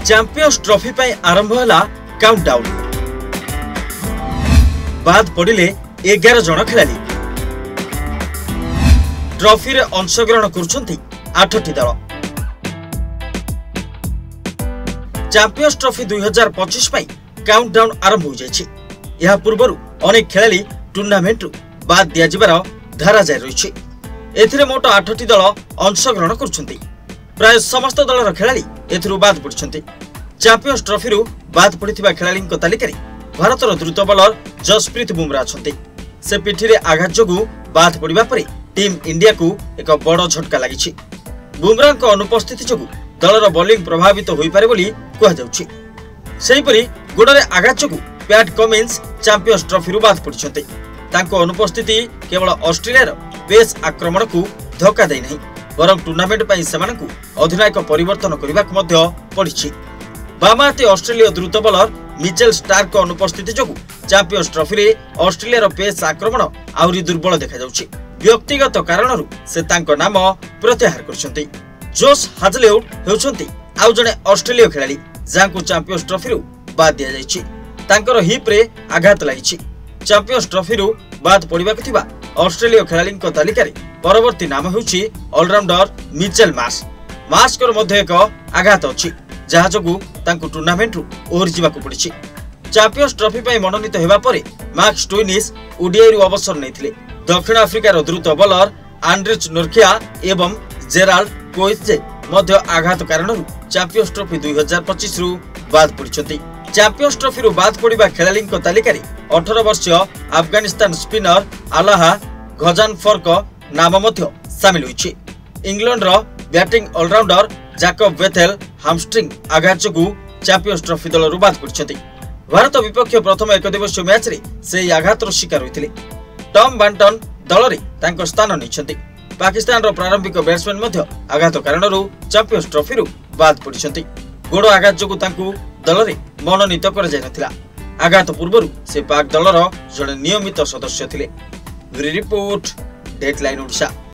Champions trophy पर आरंभ है काउंटडाउन। बाद पड़े 11 जन खेलाड़ी ट्रॉफी रे अंशग्रहण कर 8टी दल। चैंपियंस ट्रॉफी 2025 पर काउंटडाउन आरंभ हो जाएछि। यह पूर्व अनेक खेलाड़ी टूर्नामेंट बाद दियाजिबार धारा जारी रही। एथिरे मोट 8टी दल अंशग्रहण कर प्राय समस्त दलर खेलाड़ी एथिरु बाद पड़िछन्ति। चैंपियंस ट्रॉफी रु बाद पड़िथिबा खेलाड़ी तालिकार भारतर द्रुत बॉलर जसप्रीत बुमरा अछन्ति। से पिठी आघात जोगु बाद पड़िबा परे टीम इंडिया को एक बड़ झटका लागिछि। बुमरा अनुपस्थिति जोगु दलर बॉलिंग प्रभावित होई पारे बोली कहा जाउछि। सेहिपरि गोडरे आघात जोगु पैट कमिन्स चैंपियंस ट्रॉफी रु बाद पड़िछन्ति। तांको अनुपस्थिति केवल ऑस्ट्रेलिया पेस आक्रमण को धक्का दे नहीं बरं टूर्नामेंट पर सेमानकु अधिनायक परिवर्तन करबाक मध्य पड़िछि। बामाते ऑस्ट्रेलिया द्रुत बॉलर मिचेल स्टार्क अनुपस्थिति जोगु चैंपियंस ट्रॉफी रे ऑस्ट्रेलिया पेस आक्रमण आउरी दुर्बल देखा जाउछि। व्यक्तिगत कारणरू से तांको नाम प्रत्याहार करछन्ति। जोश हाजलेउड हेउछन्ति आउ जणे ऑस्ट्रेलिया खेलाड़ी जांकु चैंपियंस ट्रॉफी रु बाद दिया जाइछि। तांकर हिप रे आघात लागिछि। चैंपियंस ट्रॉफी रु बाद पड़िबाक थिबा ऑस्ट्रेलिया खेलाड़ी तालिकार परवर्ती नाम हेउछि ऑलराउंडर मिचेल मास्कर मध्य एक आघात अछि जहा जोगु तांकु टूर्नामेंट रु ओहरि जिबाकु पड़िछि। चैंपियंस ट्रॉफी पय मनोनीत हेबा परे मार्क स्टोइनिस ओडीआई रु अवसर नैथिले। दक्षिण अफ्रिकार द्रुत बॉलर आंड्रिच नोर्किया एवं जेराल्ड कोइजे मध्य आघात कारणरू चैंपियंस ट्रॉफी 2025 रु बाद पड़िछन्ति। चैंपियंस ट्रॉफी रु बाद पड़िबा खेलाड़ी तालिकार 18 वर्षीय अफगानिस्तान स्पिनर आलाहा गजानफर नाम मध्य सामिल होइछि। इंग्लैंड रो बैटिंग ऑलराउंडर जैकब वेथेल हामस्ट्रिंग आघात जोगु चैंपियंस ट्रॉफी दल रु बाद पड़िछन्ति। भारत विपक्ष प्रथम एक दिवसीय मैच रे से आघात रो शिकार होइथिले। टॉम बैंटन दल रे तांको स्थान नैछन्ति। पाकिस्तान रो प्रारंभिक बैट्समैन मध्य आघात कारणरू चैंपियंस ट्रॉफी रु बाद पड़िछन्ति। गोड़ आघात जोगु तांकु दल रे मनोनीत कर जाय नथिला। आघात पूर्वरु से पाक दलर जड़े नियमित सदस्य थिले। Report deadline Odisha.